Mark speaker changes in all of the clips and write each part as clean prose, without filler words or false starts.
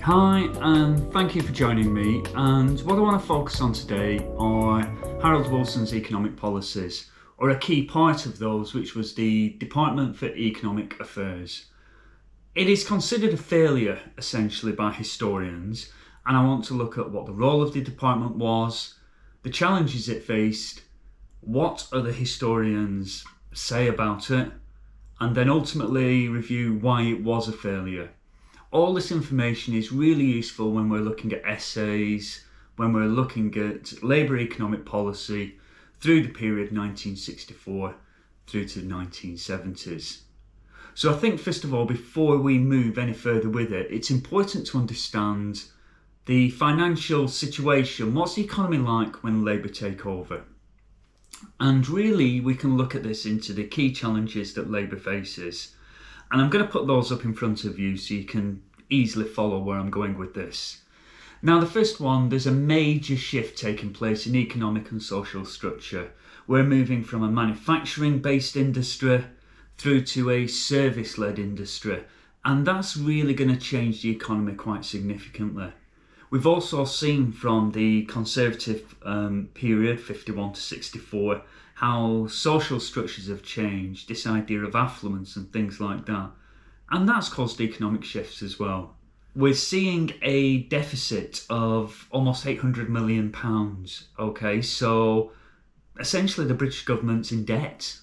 Speaker 1: Hi, and thank you for joining me. And what I want to focus on today are Harold Wilson's economic policies, or a key part of those, which was the Department for Economic Affairs. It is considered a failure, essentially, by historians, and I want to look at what the role of the department was, the challenges it faced, what other historians say about it, and then ultimately review why it was a failure. All this information is really useful when we're looking at essays, when we're looking at labour economic policy through the period 1964 through to the 1970s. So I think, first of all, before we move any further with it, it's important to understand the financial situation. What's the economy like when Labour take over? And really, we can look at this into the key challenges that Labour faces. And I'm going to put those up in front of you so you can easily follow where I'm going with this. Now, the first one, there's a major shift taking place in economic and social structure. We're moving from a manufacturing-based industry through to a service-led industry. And that's really going to change the economy quite significantly. We've also seen from the Conservative period, 51 to 64, how social structures have changed, this idea of affluence and things like that. And that's caused economic shifts as well. We're seeing a deficit of almost £800 million. Okay, so essentially the British government's in debt,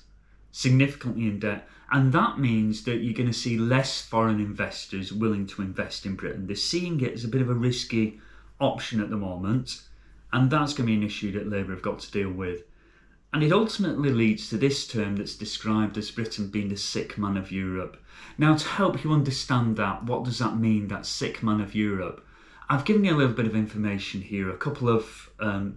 Speaker 1: significantly in debt. And that means that you're going to see less foreign investors willing to invest in Britain. They're seeing it as a bit of a risky option at the moment. And that's going to be an issue that Labour have got to deal with. And it ultimately leads to this term that's described as Britain being the sick man of Europe. Now, to help you understand that, what does that mean, that sick man of Europe? I've given you a little bit of information here, a couple of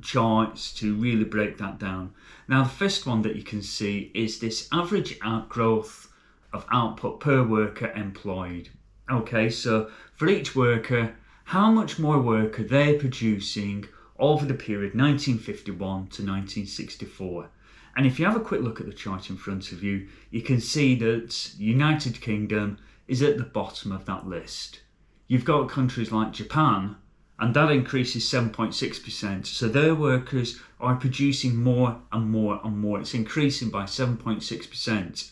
Speaker 1: charts to really break that down. Now, the first one that you can see is this average outgrowth of output per worker employed. Okay, so for each worker, how much more work are they producing over the period 1951 to 1964. And if you have a quick look at the chart in front of you, you can see that the United Kingdom is at the bottom of that list. You've got countries like Japan, and that increases 7.6%. So their workers are producing more and more and more. It's increasing by 7.6%,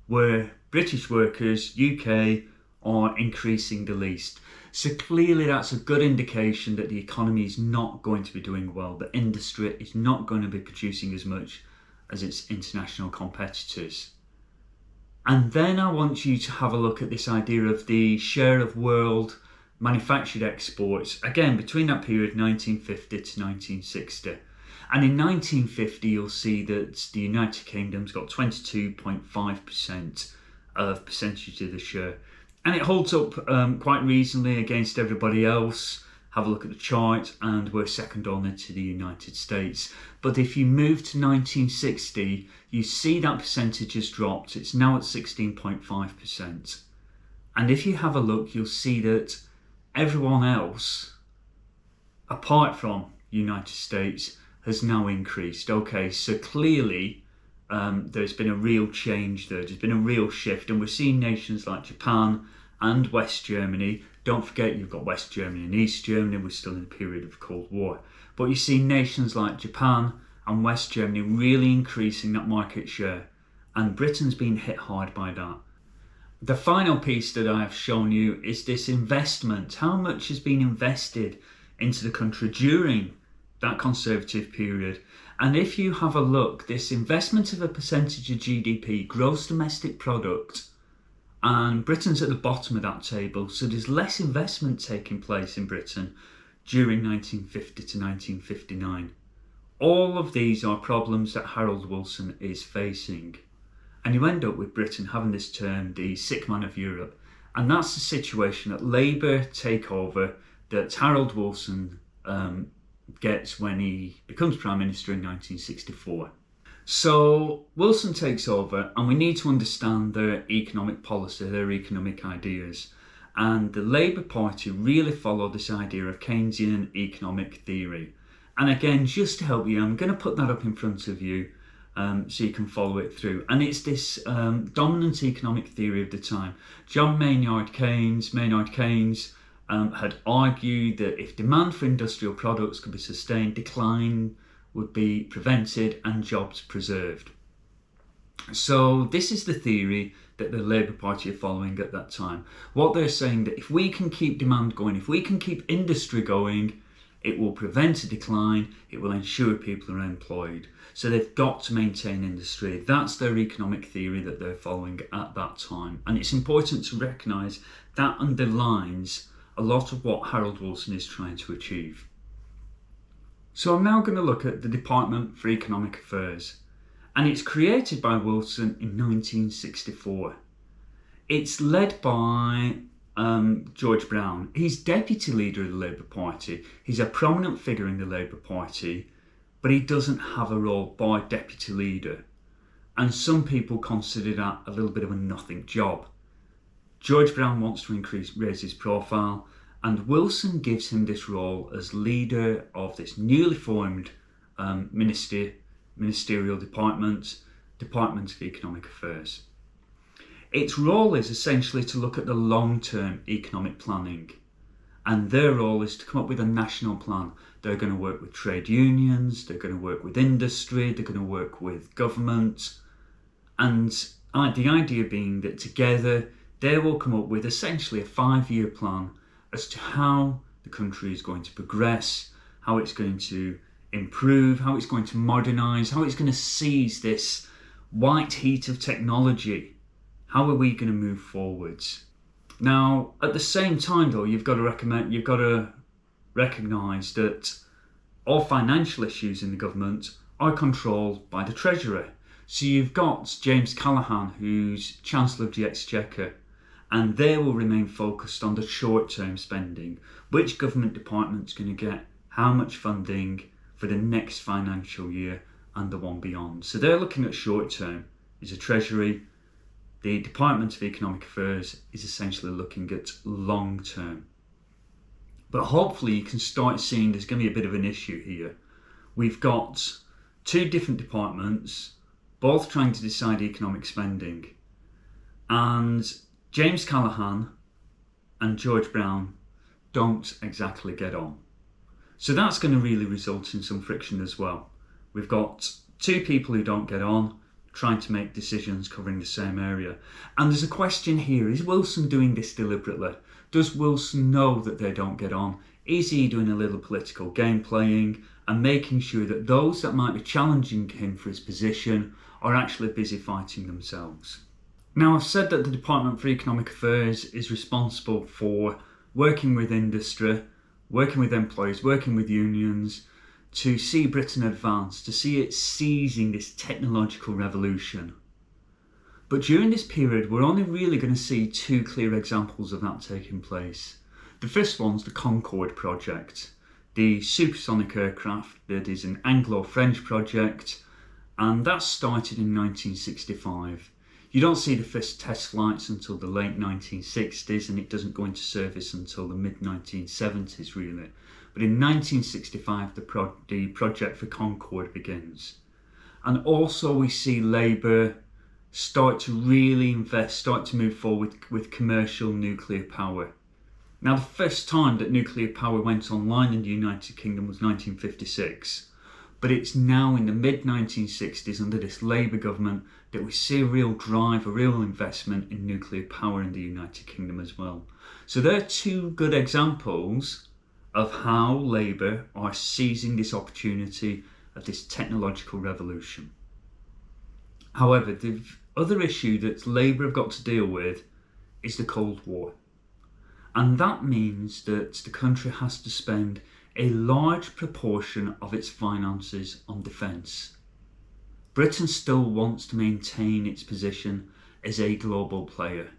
Speaker 1: where British workers, UK, are increasing the least. So clearly that's a good indication that the economy is not going to be doing well. The industry is not going to be producing as much as its international competitors. And then I want you to have a look at this idea of the share of world manufactured exports, again, between that period 1950 to 1960. And in 1950, you'll see that the United Kingdom's got 22.5% of percentage of the share. And it holds up quite reasonably against everybody else. Have a look at the chart, and we're second only to the United States. But if you move to 1960, you see that percentage has dropped. It's now at 16.5%. And if you have a look, you'll see that everyone else, apart from United States, has now increased. Okay, so clearly there's been a real change there. There's been a real shift, and we're seeing nations like Japan and West Germany. Don't forget, you've got West Germany and East Germany. We're still in a period of Cold War. But you see nations like Japan and West Germany really increasing that market share. And Britain's been hit hard by that. The final piece that I have shown you is this investment. How much has been invested into the country during that Conservative period? And if you have a look, this investment of a percentage of GDP, gross domestic product, and Britain's at the bottom of that table. So there's less investment taking place in Britain during 1950 to 1959. All of these are problems that Harold Wilson is facing. And you end up with Britain having this term, the sick man of Europe. And that's the situation that Labour take over, that Harold Wilson gets when he becomes Prime Minister in 1964. So Wilson takes over, and we need to understand their economic policy, their economic ideas. And the Labour Party really followed this idea of Keynesian economic theory. And again, just to help you, I'm going to put that up in front of you so you can follow it through. And it's this dominant economic theory of the time. John Maynard Keynes had argued that if demand for industrial products could be sustained, decline would be prevented and jobs preserved. So this is the theory that the Labour Party are following at that time. What they're saying that if we can keep demand going, if we can keep industry going, it will prevent a decline, it will ensure people are employed. So they've got to maintain industry. That's their economic theory that they're following at that time. And it's important to recognise that underlines a lot of what Harold Wilson is trying to achieve. So I'm now going to look at the Department for Economic Affairs. And it's created by Wilson in 1964. It's led by George Brown. He's deputy leader of the Labour Party. He's a prominent figure in the Labour Party, but he doesn't have a role by deputy leader. And some people consider that a little bit of a nothing job. George Brown wants to raise his profile, and Wilson gives him this role as leader of this newly formed ministerial department of Economic Affairs. Its role is essentially to look at the long-term economic planning, and their role is to come up with a national plan. They're going to work with trade unions, they're going to work with industry, they're going to work with government, and the idea being that together they will come up with essentially a 5-year plan as to how the country is going to progress, how it's going to improve, how it's going to modernise, how it's going to seize this white heat of technology. How are we going to move forwards? Now, at the same time, though, you've got to recognise that all financial issues in the government are controlled by the Treasurer. So you've got James Callaghan, who's Chancellor of the Exchequer, and they will remain focused on the short-term spending. Which government department's going to get how much funding for the next financial year and the one beyond. So they're looking at short-term is a Treasury. The Department of Economic Affairs is essentially looking at long-term. But hopefully you can start seeing there's going to be a bit of an issue here. We've got two different departments, both trying to decide economic spending. And James Callaghan and George Brown don't exactly get on. So that's going to really result in some friction as well. We've got two people who don't get on, trying to make decisions covering the same area. And there's a question here, is Wilson doing this deliberately? Does Wilson know that they don't get on? Is he doing a little political game playing and making sure that those that might be challenging him for his position are actually busy fighting themselves? Now, I've said that the Department for Economic Affairs is responsible for working with industry, working with employees, working with unions, to see Britain advance, to see it seizing this technological revolution. But during this period, we're only really going to see two clear examples of that taking place. The first one's the Concorde project, the supersonic aircraft that is an Anglo-French project, and that started in 1965. You don't see the first test flights until the late 1960s, and it doesn't go into service until the mid-1970s really. But in 1965 the project for Concorde begins. And also we see Labour start to really invest, start to move forward with commercial nuclear power. Now, the first time that nuclear power went online in the United Kingdom was 1956. But it's now in the mid-1960s under this Labour government that we see a real drive, a real investment in nuclear power in the United Kingdom as well. So there are two good examples of how Labour are seizing this opportunity of this technological revolution. However, the other issue that Labour have got to deal with is the Cold War. And that means that the country has to spend a large proportion of its finances on defence. Britain still wants to maintain its position as a global player,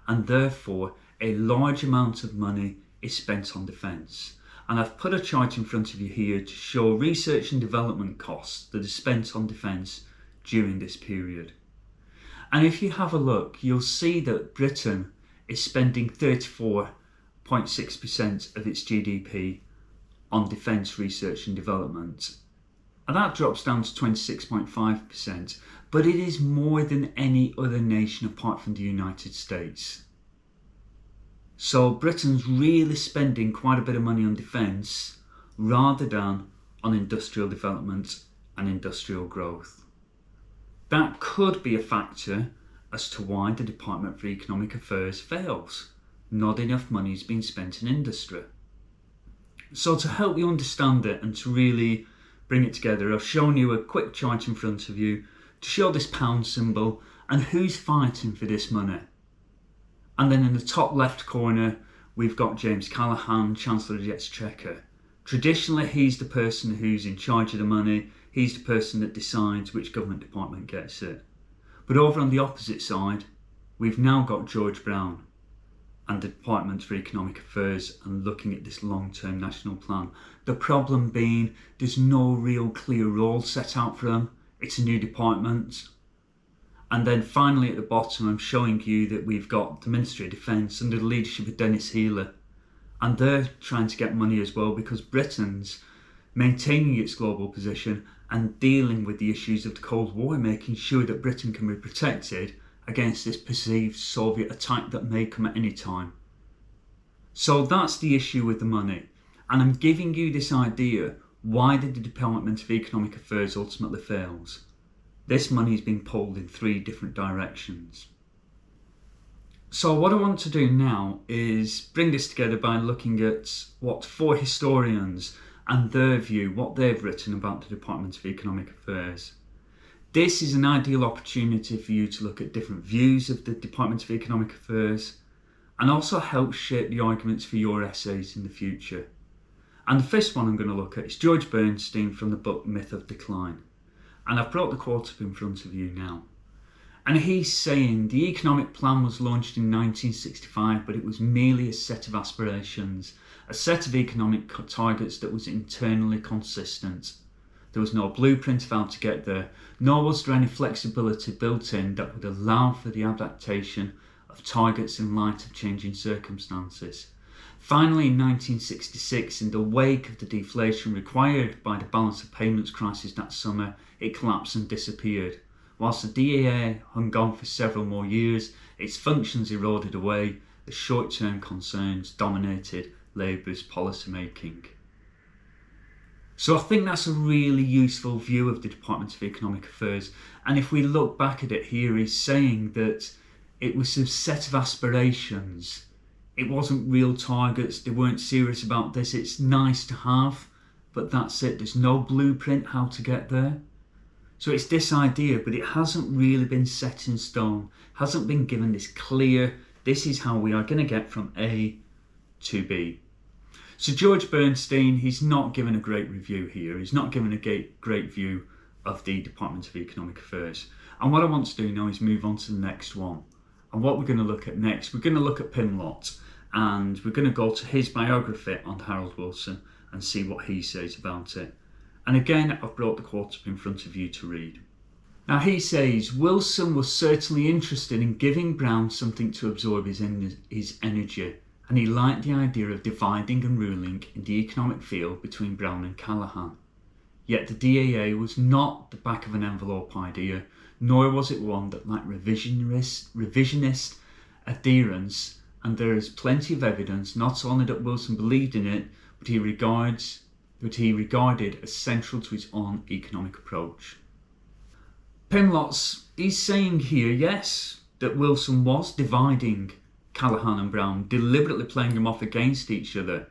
Speaker 1: and therefore a large amount of money is spent on defence. And I've put a chart in front of you here to show research and development costs that are spent on defence during this period. And if you have a look, you'll see that Britain is spending 34.6% of its GDP on defence research and development. And that drops down to 26.5%, but it is more than any other nation apart from the United States. So Britain's really spending quite a bit of money on defence rather than on industrial development and industrial growth. That could be a factor as to why the Department for Economic Affairs fails. Not enough money is being spent in industry. So to help you understand it and to really bring it together, I've shown you a quick chart in front of you to show this pound symbol and who's fighting for this money. And then in the top left corner, we've got James Callaghan, Chancellor of the Exchequer. Traditionally, he's the person who's in charge of the money. He's the person that decides which government department gets it. But over on the opposite side, we've now got George Brown and the Department for Economic Affairs and looking at this long-term national plan. The problem being there's no real clear role set out for them. It's a new department. And then finally at the bottom, I'm showing you that we've got the Ministry of Defence under the leadership of Denis Healey. And they're trying to get money as well because Britain's maintaining its global position and dealing with the issues of the Cold War, making sure that Britain can be protected against this perceived Soviet attack that may come at any time. So that's the issue with the money. And I'm giving you this idea, why did the Department of Economic Affairs ultimately fails? This money is being pulled in 3 different directions. So what I want to do now is bring this together by looking at what 4 historians and their view, what they've written about the Department of Economic Affairs. This is an ideal opportunity for you to look at different views of the Department of Economic Affairs and also help shape the arguments for your essays in the future. And the first one I'm going to look at is George Bernstein from the book Myth of Decline. And I've brought the quote up in front of you now. And he's saying the economic plan was launched in 1965, but it was merely a set of aspirations, a set of economic targets that was internally consistent. There was no blueprint of how to get there, nor was there any flexibility built in that would allow for the adaptation of targets in light of changing circumstances. Finally, in 1966, in the wake of the deflation required by the balance of payments crisis that summer, it collapsed and disappeared. Whilst the DAA hung on for several more years, its functions eroded away, the short-term concerns dominated Labour's policy making. So I think that's a really useful view of the Department of Economic Affairs. And if we look back at it here, he's saying that it was a set of aspirations. It wasn't real targets. They weren't serious about this. It's nice to have, but that's it. There's no blueprint how to get there. So it's this idea, but it hasn't really been set in stone. Hasn't been given this clear, this is how we are going to get from A to B. So George Bernstein, he's not given a great review here. He's not given a great view of the Department of Economic Affairs. And what I want to do now is move on to the next one. And what we're going to look at next, we're going to look at Pimlott, and we're going to go to his biography on Harold Wilson and see what he says about it. And again, I've brought the quote up in front of you to read. Now he says, Wilson was certainly interested in giving Brown something to absorb his energy, and he liked the idea of dividing and ruling in the economic field between Brown and Callaghan. Yet the DAA was not the back of an envelope idea, nor was it one that lacked revisionist adherence, and there is plenty of evidence not only that Wilson believed in it, but he regarded as central to his own economic approach. Pimlott, he's saying here, yes, that Wilson was dividing Callaghan and Brown, deliberately playing them off against each other.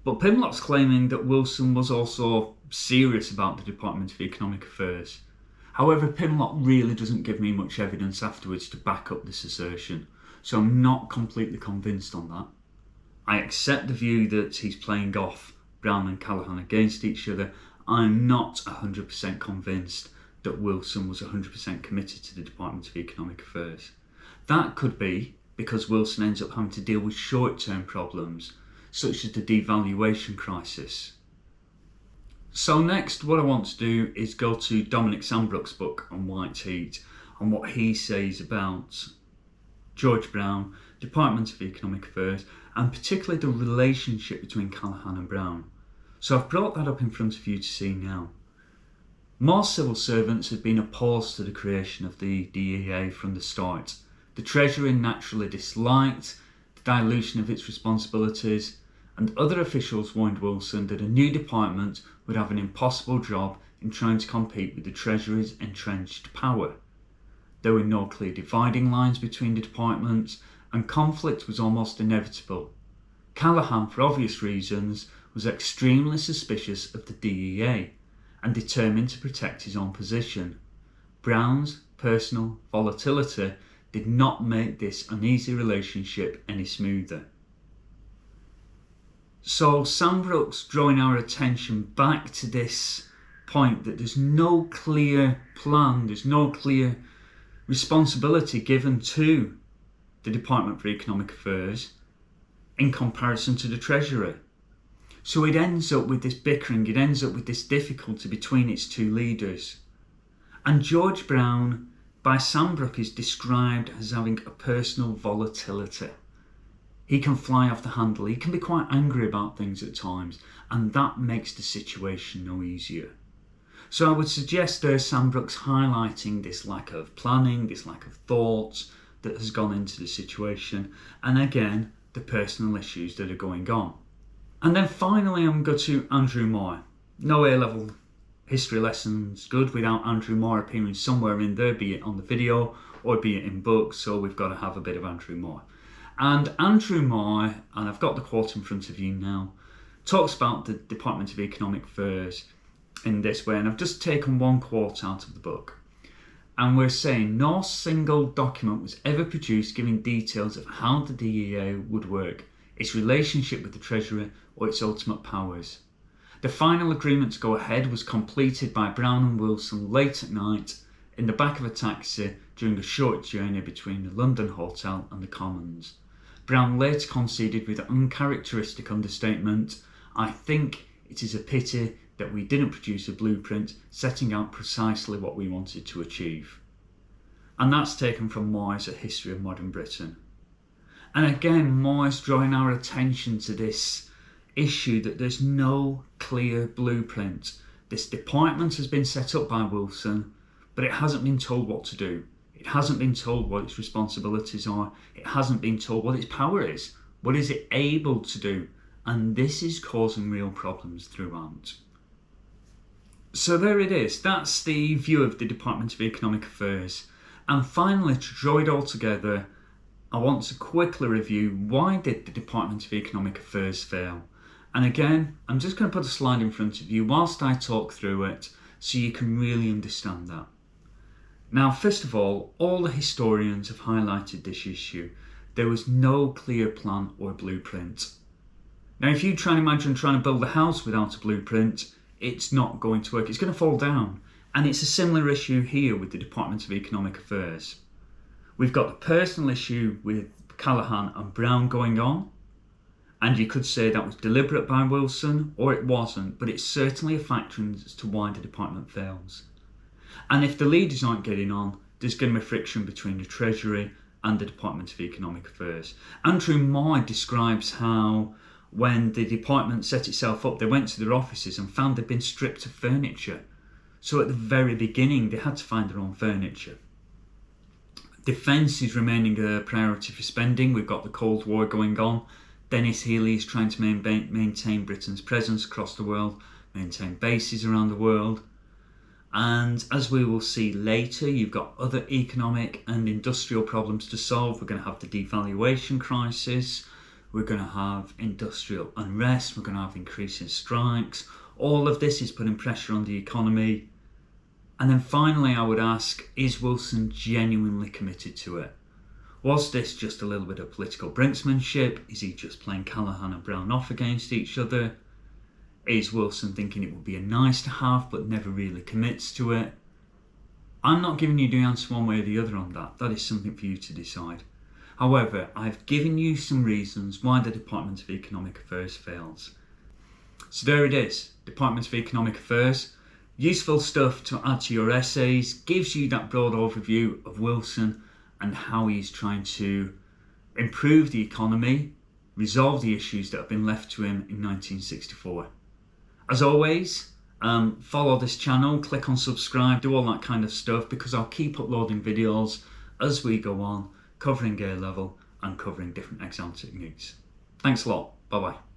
Speaker 1: But Pimlott's claiming that Wilson was also serious about the Department of Economic Affairs. However, Pimlott really doesn't give me much evidence afterwards to back up this assertion, so I'm not completely convinced on that. I accept the view that he's playing off Brown and Callaghan against each other. I'm not 100% convinced that Wilson was 100% committed to the Department of Economic Affairs. That could be because Wilson ends up having to deal with short-term problems, such as the devaluation crisis. So next, what I want to do is go to Dominic Sandbrook's book on White Heat and what he says about George Brown, Department of Economic Affairs, and particularly the relationship between Callaghan and Brown. So I've brought that up in front of you to see now. Most civil servants had been opposed to the creation of the DEA from the start. The Treasury naturally disliked the dilution of its responsibilities, and other officials warned Wilson that a new department would have an impossible job in trying to compete with the Treasury's entrenched power. There were no clear dividing lines between the departments, and conflict was almost inevitable. Callaghan, for obvious reasons, was extremely suspicious of the DEA and determined to protect his own position. Brown's personal volatility did not make this uneasy relationship any smoother. So Sandbrook's drawing our attention back to this point that there's no clear plan, there's no clear responsibility given to the Department for Economic Affairs in comparison to the Treasury. So it ends up with this bickering, it ends up with this difficulty between its two leaders. And George Brown, by Sandbrook, is described as having a personal volatility. He can fly off the handle, he can be quite angry about things at times, and that makes the situation no easier. So I would suggest there Sandbrook's highlighting this lack of planning, this lack of thought that has gone into the situation, and again, the personal issues that are going on. And then finally I'm going to Andrew Marr. No A-level history lessons good without Andrew Marr appearing somewhere in there, be it on the video or be it in books, so we've got to have a bit of Andrew Marr. And Andrew Marr, and I've got the quote in front of you now, talks about the Department of Economic Affairs in this way, and I've just taken one quote out of the book. And we're saying no single document was ever produced giving details of how the DEA would work, its relationship with the Treasury, or its ultimate powers. The final agreement to go ahead was completed by Brown and Wilson late at night in the back of a taxi during a short journey between the London Hotel and the Commons. Brown later conceded with uncharacteristic understatement, "I think it is a pity that we didn't produce a blueprint setting out precisely what we wanted to achieve." And that's taken from Marr's A History of Modern Britain. And again, Marr's drawing our attention to this issue that there's no clear blueprint. This department has been set up by Wilson, but it hasn't been told what to do. It hasn't been told what its responsibilities are. It hasn't been told what its power is. What is it able to do? And this is causing real problems throughout. So there it is. That's the view of the Department of Economic Affairs. And finally, to draw it all together, I want to quickly review why did the Department of Economic Affairs fail. And again, I'm just going to put a slide in front of you whilst I talk through it so you can really understand that. Now, first of all the historians have highlighted this issue. There was no clear plan or blueprint. Now, if you try and imagine trying to build a house without a blueprint, it's not going to work. It's going to fall down. And it's a similar issue here with the Department of Economic Affairs. We've got the personal issue with Callaghan and Brown going on, and you could say that was deliberate by Wilson, or it wasn't, but it's certainly a factor as to why the department fails. And if the leaders aren't getting on, there's going to be friction between the Treasury and the Department of Economic Affairs. Andrew Marr describes how when the department set itself up, they went to their offices and found they'd been stripped of furniture. So at the very beginning, they had to find their own furniture. Defence is remaining a priority for spending. We've got the Cold War going on. Denis Healey is trying to maintain Britain's presence across the world, maintain bases around the world. And as we will see later, you've got other economic and industrial problems to solve. We're going to have the devaluation crisis. We're going to have industrial unrest. We're going to have increasing strikes. All of this is putting pressure on the economy. And then finally, I would ask, is Wilson genuinely committed to it? Was this just a little bit of political brinksmanship? Is he just playing Callaghan and Brown off against each other? Is Wilson thinking it would be a nice to have but never really commits to it? I'm not giving you the answer one way or the other on that. That is something for you to decide. However, I've given you some reasons why the Department of Economic Affairs fails. So there it is, Department of Economic Affairs. Useful stuff to add to your essays, gives you that broad overview of Wilson and how he's trying to improve the economy, resolve the issues that have been left to him in 1964. As always, follow this channel, click on subscribe, do all that kind of stuff, because I'll keep uploading videos as we go on, covering A level and covering different exam techniques. Thanks a lot. Bye bye.